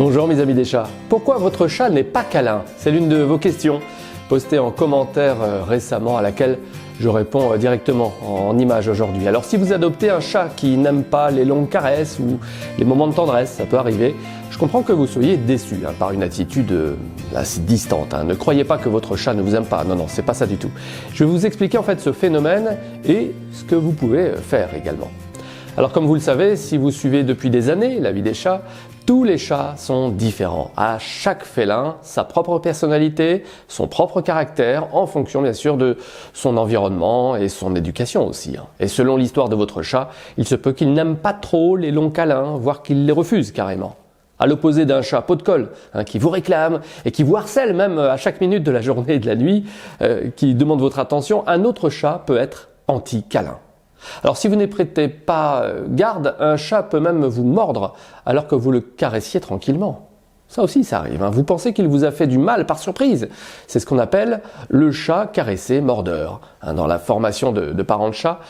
Bonjour mes amis des chats. Pourquoi votre chat n'est pas câlin? C'est l'une de vos questions postée en commentaire récemment à laquelle je réponds directement en image aujourd'hui. Alors si vous adoptez un chat qui n'aime pas les longues caresses ou les moments de tendresse, ça peut arriver, je comprends que vous soyez déçu par une attitude assez distante. Ne croyez pas que votre chat ne vous aime pas, non, c'est pas ça du tout. Je vais vous expliquer en fait ce phénomène et ce que vous pouvez faire également. Alors comme vous le savez, si vous suivez depuis des années la vie des chats, tous les chats sont différents. À chaque félin, sa propre personnalité, son propre caractère, en fonction bien sûr de son environnement et son éducation aussi. Et selon l'histoire de votre chat, il se peut qu'il n'aime pas trop les longs câlins, voire qu'il les refuse carrément. À l'opposé d'un chat pot de colle, qui vous réclame et qui vous harcèle même à chaque minute de la journée et de la nuit, qui demande votre attention, un autre chat peut être anti-câlin. Alors si vous n'y prêtez pas garde, un chat peut même vous mordre alors que vous le caressiez tranquillement. Ça aussi, ça arrive. Vous pensez qu'il vous a fait du mal par surprise. C'est ce qu'on appelle le chat caressé mordeur. Dans la formation de parents de chat,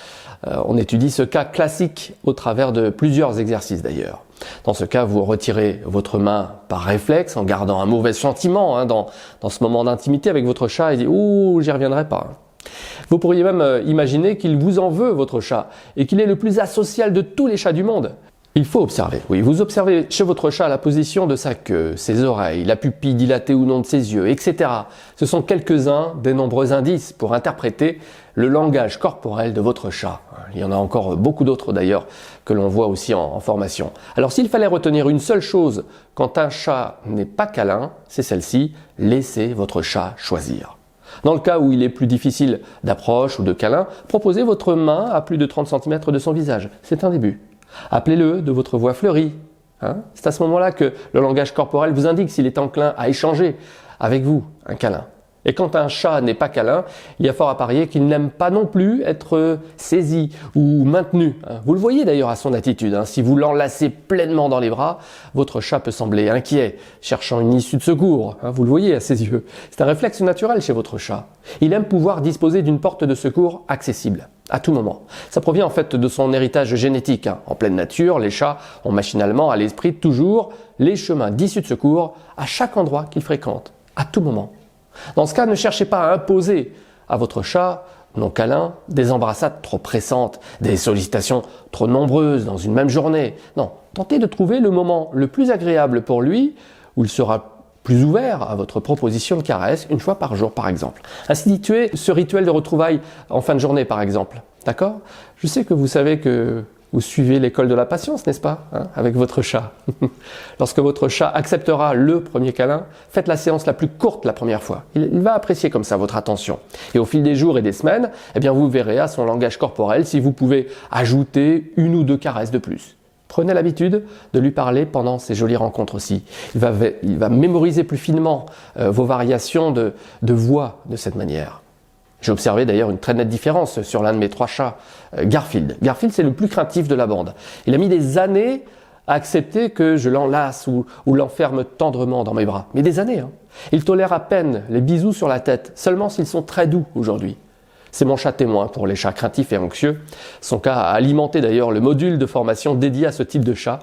on étudie ce cas classique au travers de plusieurs exercices d'ailleurs. Dans ce cas, vous retirez votre main par réflexe en gardant un mauvais sentiment dans ce moment d'intimité avec votre chat et dit « Ouh, j'y reviendrai pas ». Vous pourriez même imaginer qu'il vous en veut, votre chat, et qu'il est le plus asocial de tous les chats du monde. Il faut observer, oui, vous observez chez votre chat la position de sa queue, ses oreilles, la pupille dilatée ou non de ses yeux, etc. Ce sont quelques-uns des nombreux indices pour interpréter le langage corporel de votre chat. Il y en a encore beaucoup d'autres d'ailleurs que l'on voit aussi en formation. Alors s'il fallait retenir une seule chose quand un chat n'est pas câlin, c'est celle-ci, laissez votre chat choisir. Dans le cas où il est plus difficile d'approche ou de câlin, proposez votre main à plus de 30 cm de son visage. C'est un début. Appelez-le de votre voix fleurie. C'est à ce moment-là que le langage corporel vous indique s'il est enclin à échanger avec vous un câlin. Et quand un chat n'est pas câlin, il y a fort à parier qu'il n'aime pas non plus être saisi ou maintenu. Vous le voyez d'ailleurs à son attitude. Si vous l'enlacez pleinement dans les bras, votre chat peut sembler inquiet, cherchant une issue de secours. Vous le voyez à ses yeux. C'est un réflexe naturel chez votre chat. Il aime pouvoir disposer d'une porte de secours accessible à tout moment. Ça provient en fait de son héritage génétique. En pleine nature, les chats ont machinalement à l'esprit toujours les chemins d'issue de secours à chaque endroit qu'ils fréquentent, à tout moment. Dans ce cas, ne cherchez pas à imposer à votre chat non câlin des embrassades trop pressantes, des sollicitations trop nombreuses dans une même journée. Non, tentez de trouver le moment le plus agréable pour lui où il sera plus ouvert à votre proposition de caresse une fois par jour par exemple. Instituez ce rituel de retrouvailles en fin de journée par exemple. D'accord? Je sais que vous savez que vous suivez l'école de la patience, n'est-ce pas, avec votre chat. Lorsque votre chat acceptera le premier câlin, faites la séance la plus courte la première fois. Il va apprécier comme ça votre attention. Et au fil des jours et des semaines, vous verrez à son langage corporel si vous pouvez ajouter une ou deux caresses de plus. Prenez l'habitude de lui parler pendant ces jolies rencontres aussi. Il va mémoriser plus finement vos variations de voix de cette manière. J'ai observé d'ailleurs une très nette différence sur l'un de mes 3 chats, Garfield. Garfield, c'est le plus craintif de la bande. Il a mis des années à accepter que je l'enlace ou l'enferme tendrement dans mes bras. Mais des années. Il tolère à peine les bisous sur la tête, seulement s'ils sont très doux aujourd'hui. C'est mon chat témoin pour les chats craintifs et anxieux. Son cas a alimenté d'ailleurs le module de formation dédié à ce type de chat.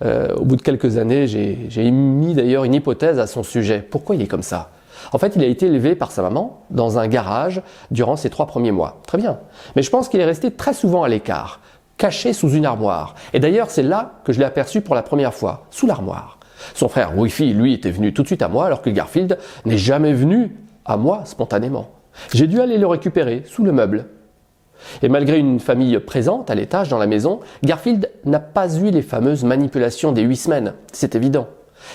Au bout de quelques années, j'ai émis d'ailleurs une hypothèse à son sujet. Pourquoi il est comme ça ? En fait, il a été élevé par sa maman dans un garage durant ses 3 premiers mois. Très bien. Mais je pense qu'il est resté très souvent à l'écart, caché sous une armoire. Et d'ailleurs, c'est là que je l'ai aperçu pour la première fois, sous l'armoire. Son frère Wifi, lui, était venu tout de suite à moi, alors que Garfield n'est jamais venu à moi spontanément. J'ai dû aller le récupérer sous le meuble. Et malgré une famille présente à l'étage dans la maison, Garfield n'a pas eu les fameuses manipulations des 8 semaines. C'est évident.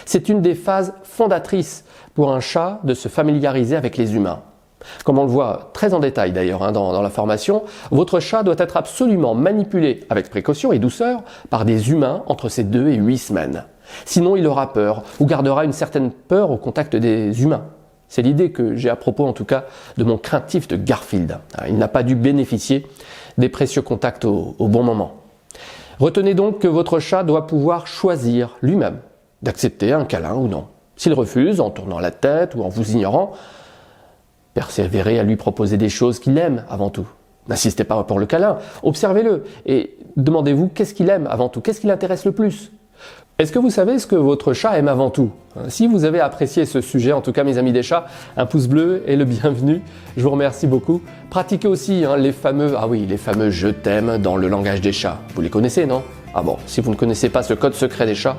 C'est une des phases fondatrices pour un chat de se familiariser avec les humains. Comme on le voit très en détail d'ailleurs dans la formation, votre chat doit être absolument manipulé avec précaution et douceur par des humains entre ces 2 et 8 semaines. Sinon il aura peur ou gardera une certaine peur au contact des humains. C'est l'idée que j'ai à propos en tout cas de mon craintif de Garfield. Il n'a pas dû bénéficier des précieux contacts au bon moment. Retenez donc que votre chat doit pouvoir choisir lui-même d'accepter un câlin ou non. S'il refuse, en tournant la tête ou en vous ignorant, persévérez à lui proposer des choses qu'il aime avant tout. N'insistez pas pour le câlin, observez-le et demandez-vous qu'est-ce qu'il aime avant tout, qu'est-ce qui l'intéresse le plus. Est-ce que vous savez ce que votre chat aime avant tout? Si vous avez apprécié ce sujet, en tout cas mes amis des chats, un pouce bleu est le bienvenu. Je vous remercie beaucoup. Pratiquez aussi les fameux je t'aime dans le langage des chats. Vous les connaissez, non? Ah bon, si vous ne connaissez pas ce code secret des chats,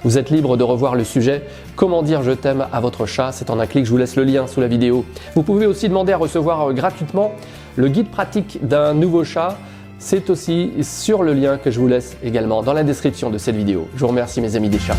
vous êtes libre de revoir le sujet. Comment dire je t'aime à votre chat? C'est en un clic, je vous laisse le lien sous la vidéo. Vous pouvez aussi demander à recevoir gratuitement le guide pratique d'un nouveau chat. C'est aussi sur le lien que je vous laisse également dans la description de cette vidéo. Je vous remercie mes amis des chats.